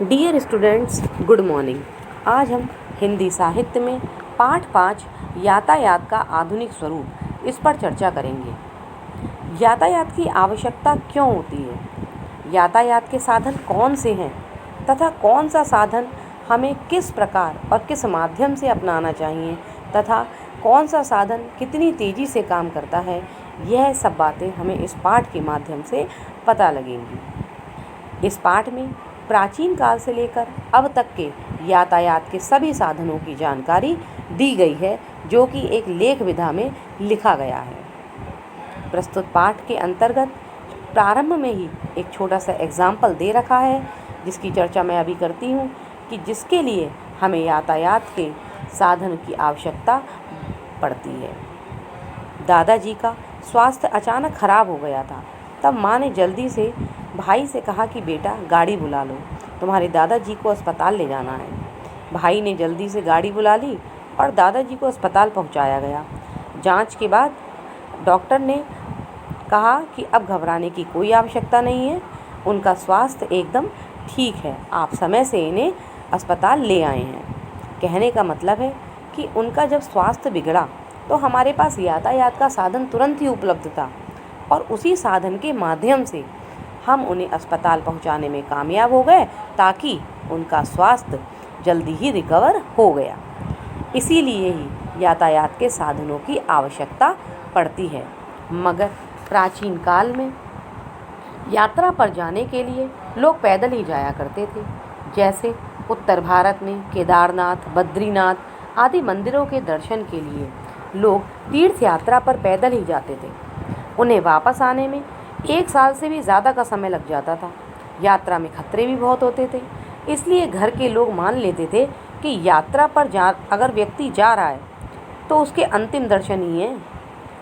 Dear students, good morning. आज हम हिंदी साहित्य में पाठ 5 यातायात का आधुनिक स्वरूप इस पर चर्चा करेंगे। यातायात की आवश्यकता क्यों होती है, यातायात के साधन कौन से हैं तथा कौन सा साधन हमें किस प्रकार और किस माध्यम से अपनाना चाहिए तथा कौन सा साधन कितनी तेज़ी से काम करता है, यह सब बातें हमें इस पाठ के माध्यम से पता लगेंगी। इस पाठ में प्राचीन काल से लेकर अब तक के यातायात के सभी साधनों की जानकारी दी गई है, जो कि एक लेख विधा में लिखा गया है। प्रस्तुत पाठ के अंतर्गत प्रारंभ में ही एक छोटा सा एग्जाम्पल दे रखा है, जिसकी चर्चा मैं अभी करती हूँ कि जिसके लिए हमें यातायात के साधन की आवश्यकता पड़ती है। दादाजी का स्वास्थ्य अचानक खराब हो गया था। तब माँ ने जल्दी से भाई से कहा कि बेटा गाड़ी बुला लो, तुम्हारे दादाजी को अस्पताल ले जाना है। भाई ने जल्दी से गाड़ी बुला ली और दादाजी को अस्पताल पहुंचाया गया। जांच के बाद डॉक्टर ने कहा कि अब घबराने की कोई आवश्यकता नहीं है, उनका स्वास्थ्य एकदम ठीक है, आप समय से इन्हें अस्पताल ले आए हैं। कहने का मतलब है कि उनका जब स्वास्थ्य बिगड़ा तो हमारे पास यातायात का साधन तुरंत ही उपलब्ध था और उसी साधन के माध्यम से हम उन्हें अस्पताल पहुंचाने में कामयाब हो गए, ताकि उनका स्वास्थ्य जल्दी ही रिकवर हो गया। इसीलिए ही यातायात के साधनों की आवश्यकता पड़ती है। मगर प्राचीन काल में यात्रा पर जाने के लिए लोग पैदल ही जाया करते थे। जैसे उत्तर भारत में केदारनाथ, बद्रीनाथ आदि मंदिरों के दर्शन के लिए लोग तीर्थ यात्रा पर पैदल ही जाते थे। उन्हें वापस आने में 1 साल से भी ज़्यादा का समय लग जाता था। यात्रा में खतरे भी बहुत होते थे, इसलिए घर के लोग मान लेते थे कि यात्रा पर अगर व्यक्ति जा रहा है तो उसके अंतिम दर्शन ही हैं।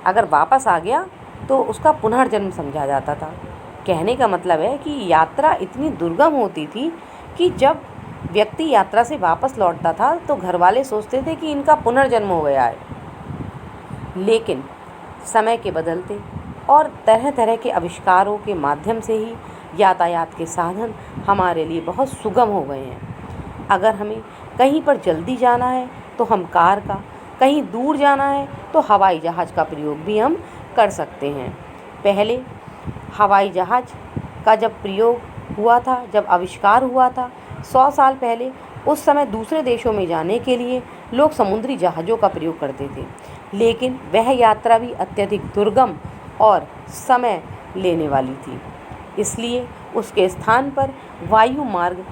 अगर वापस आ गया तो उसका पुनर्जन्म समझा जाता था। कहने का मतलब है कि यात्रा इतनी दुर्गम होती थी कि जब व्यक्ति यात्रा से वापस लौटता था तो घर वाले सोचते थे कि इनका पुनर्जन्म हो गया है। लेकिन समय के बदलते और तरह तरह के आविष्कारों के माध्यम से ही यातायात के साधन हमारे लिए बहुत सुगम हो गए हैं। अगर हमें कहीं पर जल्दी जाना है तो हम कार का, कहीं दूर जाना है तो हवाई जहाज़ का प्रयोग भी हम कर सकते हैं। पहले हवाई जहाज़ का जब प्रयोग हुआ था, जब आविष्कार हुआ था 100 साल पहले, उस समय दूसरे देशों में जाने के लिए लोग समुद्री जहाज़ों का प्रयोग करते थे। लेकिन वह यात्रा भी अत्यधिक दुर्गम और समय लेने वाली थी, इसलिए उसके स्थान पर वायु मार्ग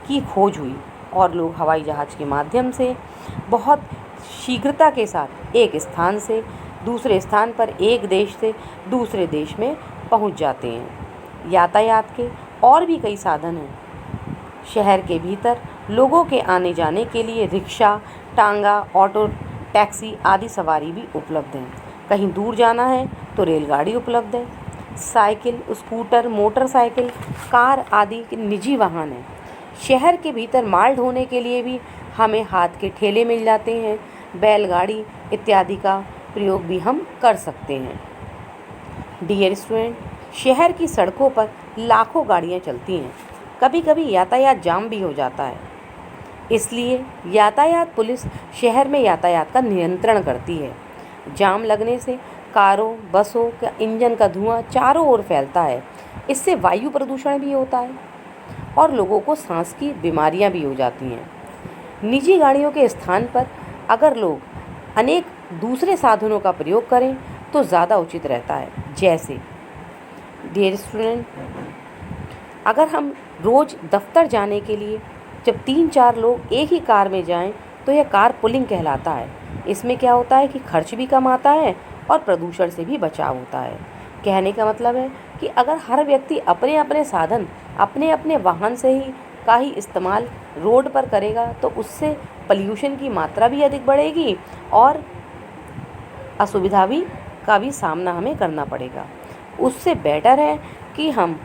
की खोज हुई और लोग हवाई जहाज़ के माध्यम से बहुत शीघ्रता के साथ एक स्थान से दूसरे स्थान पर, एक देश से दूसरे देश में पहुंच जाते हैं। यातायात के और भी कई साधन हैं। शहर के भीतर लोगों के आने जाने के लिए रिक्शा, टांगा, ऑटो, टैक्सी आदि सवारी भी उपलब्ध हैं। कहीं दूर जाना है तो रेलगाड़ी उपलब्ध है। साइकिल, स्कूटर, मोटरसाइकिल, कार आदि के निजी वाहन हैं। शहर के भीतर माल ढोने के लिए भी हमें हाथ के ठेले मिल जाते हैं। बैलगाड़ी इत्यादि का प्रयोग भी हम कर सकते हैं। डियर स्टूडेंट, शहर की सड़कों पर लाखों गाड़ियाँ चलती हैं। कभी कभी यातायात जाम भी हो जाता है, इसलिए यातायात पुलिस शहर में यातायात का नियंत्रण करती है। जाम लगने से कारों, बसों का इंजन का धुआं चारों ओर फैलता है। इससे वायु प्रदूषण भी होता है और लोगों को सांस की बीमारियां भी हो जाती हैं। निजी गाड़ियों के स्थान पर अगर लोग अनेक दूसरे साधनों का प्रयोग करें तो ज़्यादा उचित रहता है। जैसे डियर स्टूडेंट, अगर हम रोज़ दफ्तर जाने के लिए जब 3-4 लोग एक ही कार में जाएं तो यह कार पुलिंग कहलाता है। इसमें क्या होता है कि खर्च भी कम आता है और प्रदूषण से भी बचाव होता है। कहने का मतलब है कि अगर हर व्यक्ति अपने अपने साधन, अपने अपने वाहन से ही का ही इस्तेमाल रोड पर करेगा तो उससे पॉल्यूशन की मात्रा भी अधिक बढ़ेगी और असुविधा का भी सामना हमें करना पड़ेगा। उससे बेटर है कि हम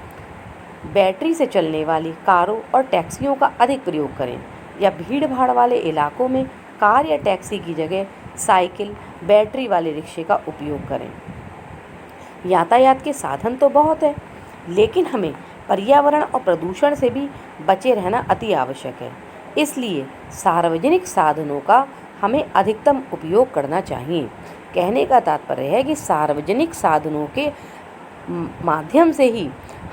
बैटरी से चलने वाली कारों और टैक्सियों का अधिक प्रयोग करें या भीड़ भाड़ वाले इलाकों में कार या टैक्सी की जगह साइकिल, बैटरी वाले रिक्शे का उपयोग करें। यातायात के साधन तो बहुत है, लेकिन हमें पर्यावरण और प्रदूषण से भी बचे रहना अति आवश्यक है। इसलिए सार्वजनिक साधनों का हमें अधिकतम उपयोग करना चाहिए। कहने का तात्पर्य है कि सार्वजनिक साधनों के माध्यम से ही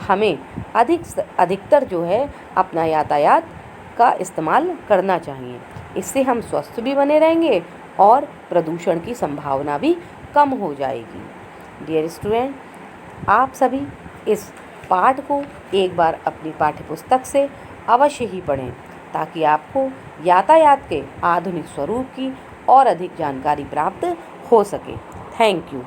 हमें अधिकतर जो है अपना यातायात का इस्तेमाल करना चाहिए। इससे हम स्वस्थ भी बने रहेंगे और प्रदूषण की संभावना भी कम हो जाएगी। डियर स्टूडेंट, आप सभी इस पाठ को एक बार अपनी पाठ्यपुस्तक से अवश्य ही पढ़ें ताकि आपको यातायात के आधुनिक स्वरूप की और अधिक जानकारी प्राप्त हो सके। Thank you.